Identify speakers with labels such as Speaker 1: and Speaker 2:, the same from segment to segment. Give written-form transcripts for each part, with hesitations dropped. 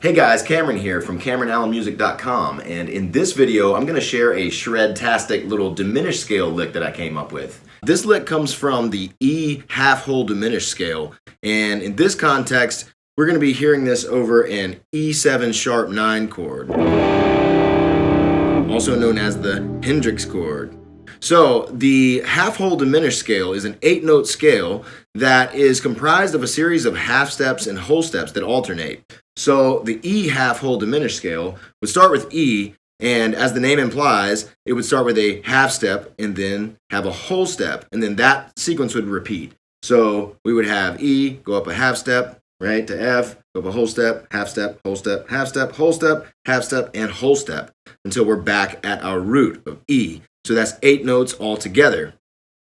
Speaker 1: Hey guys, Cameron here from CameronAllenMusic.com, and in this video I'm going to share a shred-tastic little diminished scale lick that I came up with. This lick comes from the E half-whole diminished scale, and in this context we're going to be hearing this over an E7 sharp 9 chord, also known as the Hendrix chord. So the half-whole diminished scale is an 8-note scale that is comprised of a series of half steps and whole steps that alternate. So the E half-whole diminished scale would start with E, and as the name implies, it would start with a half step and then have a whole step, and then that sequence would repeat. So we would have E, go up a half step, right, to F, go up a whole step, half step, whole step, half step, whole step, half step, and whole step, until we're back at our root of E. So that's 8 notes altogether.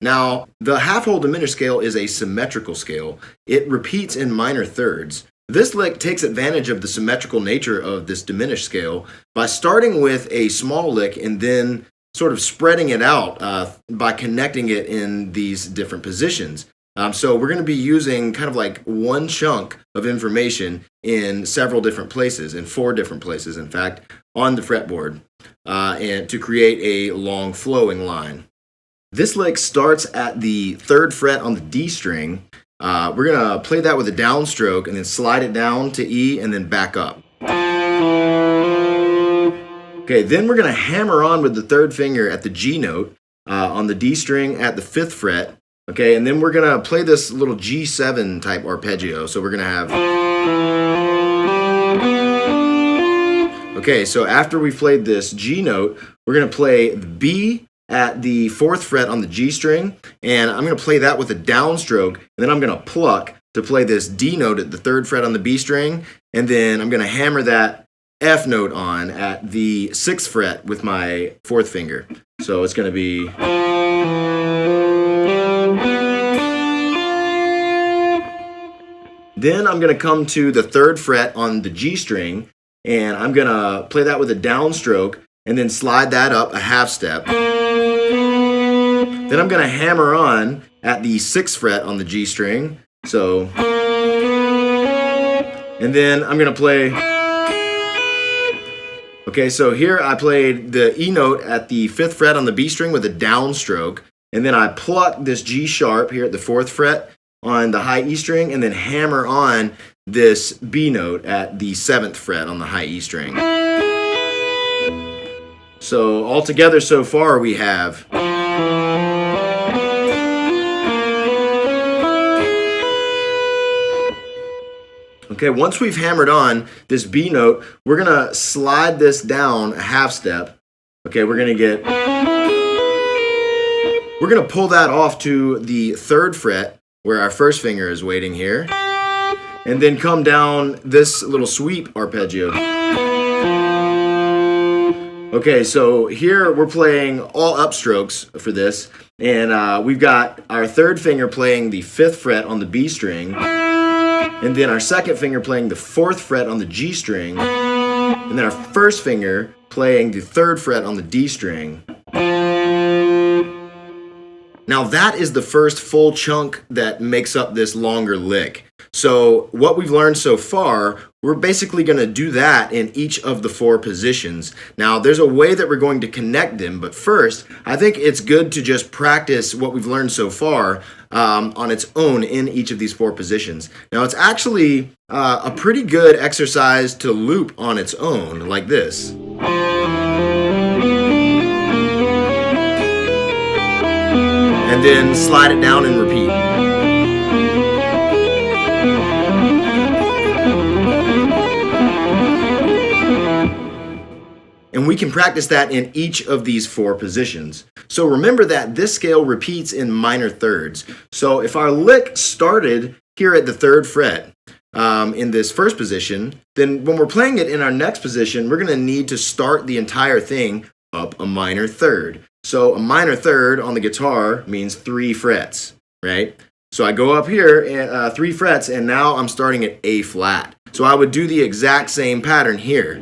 Speaker 1: Now, the half-whole diminished scale is a symmetrical scale. It repeats in minor thirds. This lick takes advantage of the symmetrical nature of this diminished scale by starting with a small lick and then sort of spreading it out by connecting it in these different positions. So we're going to be using kind of like one chunk of information in several different places, in 4 different places, in fact, on the fretboard, and to create a long flowing line. This lick starts at the 3rd fret on the D string. We're going to play that with a downstroke and then slide it down to E and then back up. Okay, then we're going to hammer on with the 3rd finger at the G note on the D string at the 5th fret. Okay, and then we're going to play this little G7 type arpeggio. So we're going to have... Okay, so after we've played this G note, we're going to play the B at the 4th fret on the G string, and I'm going to play that with a downstroke, and then I'm going to pluck to play this D note at the 3rd fret on the B string, and then I'm going to hammer that F note on at the 6th fret with my 4th finger. So it's going to be... Then I'm going to come to the 3rd fret on the G string, and I'm going to play that with a downstroke and then slide that up a half step. Then I'm going to hammer on at the 6th fret on the G string. So, and then I'm going to play... Okay, so here I played the E note at the 5th fret on the B string with a downstroke, and then I pluck this G sharp here at the 4th fret on the high E string, and then hammer on this B note at the 7th fret on the high E string. So altogether so far we have... Okay, once we've hammered on this B note, we're going to slide this down a half step. Okay, we're going to pull that off to the 3rd fret, where our 1st finger is waiting here, and then come down this little sweep arpeggio. Okay, so here we're playing all upstrokes for this, and we've got our 3rd finger playing the 5th fret on the B string, and then our 2nd finger playing the 4th fret on the G string, and then our 1st finger playing the 3rd fret on the D string. Now that is the first full chunk that makes up this longer lick. So what we've learned so far, we're basically going to do that in each of the 4 positions. Now there's a way that we're going to connect them, but first I think it's good to just practice what we've learned so far on its own in each of these 4 positions. Now it's actually a pretty good exercise to loop on its own like this. And then slide it down and repeat. And we can practice that in each of these 4 positions. So remember that this scale repeats in minor thirds. So if our lick started here at the 3rd fret in this first position, then when we're playing it in our next position, we're going to need to start the entire thing up a minor third. So a minor third on the guitar means 3 frets, right? So I go up here 3 frets, and now I'm starting at A flat. So I would do the exact same pattern here.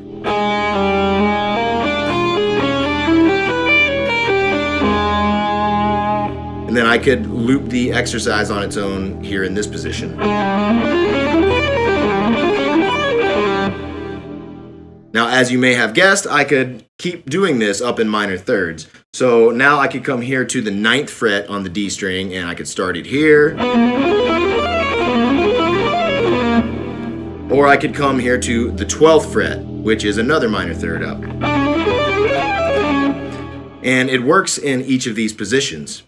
Speaker 1: And then I could loop the exercise on its own here in this position. Now, as you may have guessed, I could keep doing this up in minor thirds. So now I could come here to the 9th fret on the D string, and I could start it here. Or I could come here to the 12th fret, which is another minor third up. And it works in each of these positions.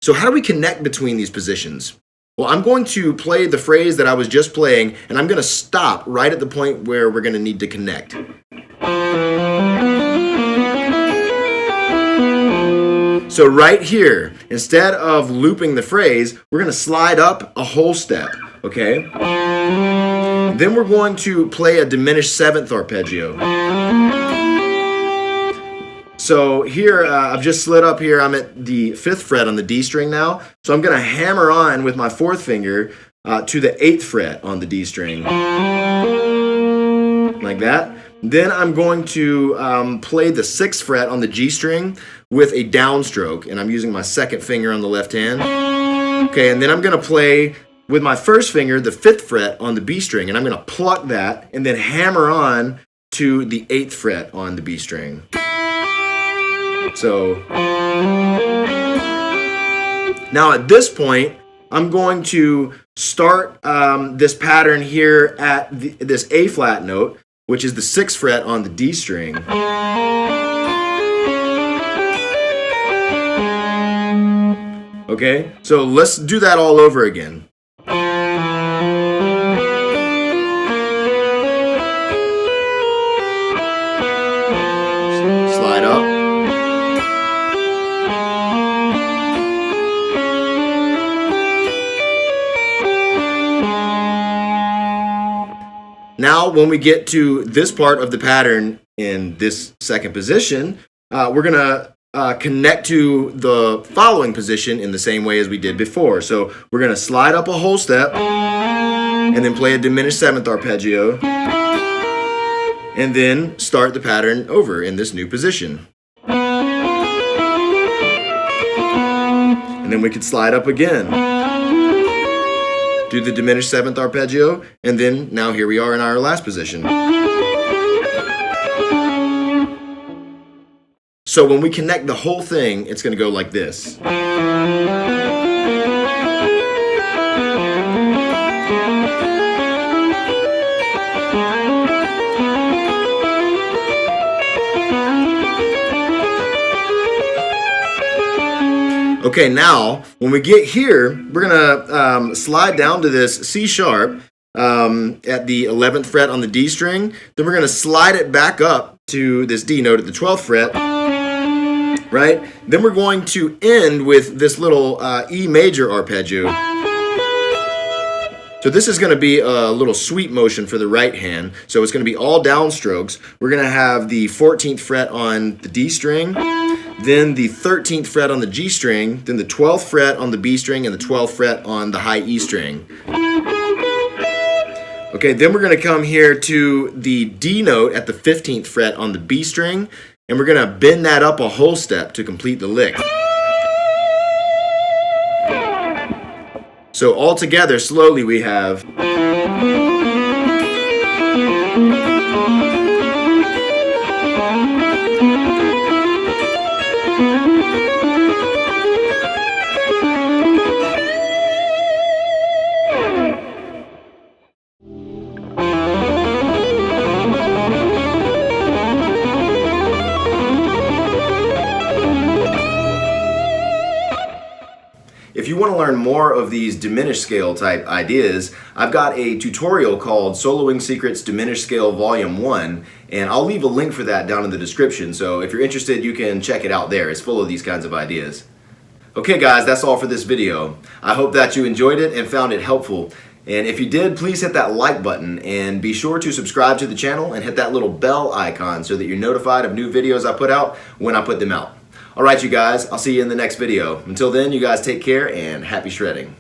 Speaker 1: So how do we connect between these positions? Well, I'm going to play the phrase that I was just playing, and I'm going to stop right at the point where we're going to need to connect. So right here, instead of looping the phrase, we're going to slide up a whole step, okay? Then we're going to play a diminished 7th arpeggio. So here, I've just slid up here. I'm at the 5th fret on the D string now. So I'm going to hammer on with my 4th finger to the 8th fret on the D string. Like that. Then I'm going to play the 6th fret on the G string with a downstroke. And I'm using my 2nd finger on the left hand. Okay, and then I'm going to play with my 1st finger the 5th fret on the B string. And I'm going to pluck that and then hammer on to the 8th fret on the B string. So now at this point, I'm going to start this pattern here at this A flat note, which is the 6th fret on the D string. Okay, so let's do that all over again. Slide up. Now, when we get to this part of the pattern in this 2nd position, we're going to connect to the following position in the same way as we did before. So we're going to slide up a whole step and then play a diminished 7th arpeggio and then start the pattern over in this new position. And then we could slide up again. Do the diminished 7th arpeggio, and then now here we are in our last position. So when we connect the whole thing, it's going to go like this. Okay, now when we get here, we're gonna slide down to this C sharp at the 11th fret on the D string. Then we're gonna slide it back up to this D note at the 12th fret, right? Then we're going to end with this little E major arpeggio. So this is going to be a little sweep motion for the right hand. So it's going to be all downstrokes. We're going to have the 14th fret on the D string, then the 13th fret on the G string, then the 12th fret on the B string, and the 12th fret on the high E string. Okay, then we're going to come here to the D note at the 15th fret on the B string, and we're going to bend that up a whole step to complete the lick. So all together, slowly, we have. If you want to learn more of these diminished scale type ideas, I've got a tutorial called Soloing Secrets Diminished Scale Volume 1, and I'll leave a link for that down in the description, so if you're interested, you can check it out there. It's full of these kinds of ideas. Okay guys, that's all for this video. I hope that you enjoyed it and found it helpful. And if you did, please hit that like button and be sure to subscribe to the channel and hit that little bell icon so that you're notified of new videos I put out when I put them out. Alright you guys, I'll see you in the next video. Until then, you guys take care and happy shredding.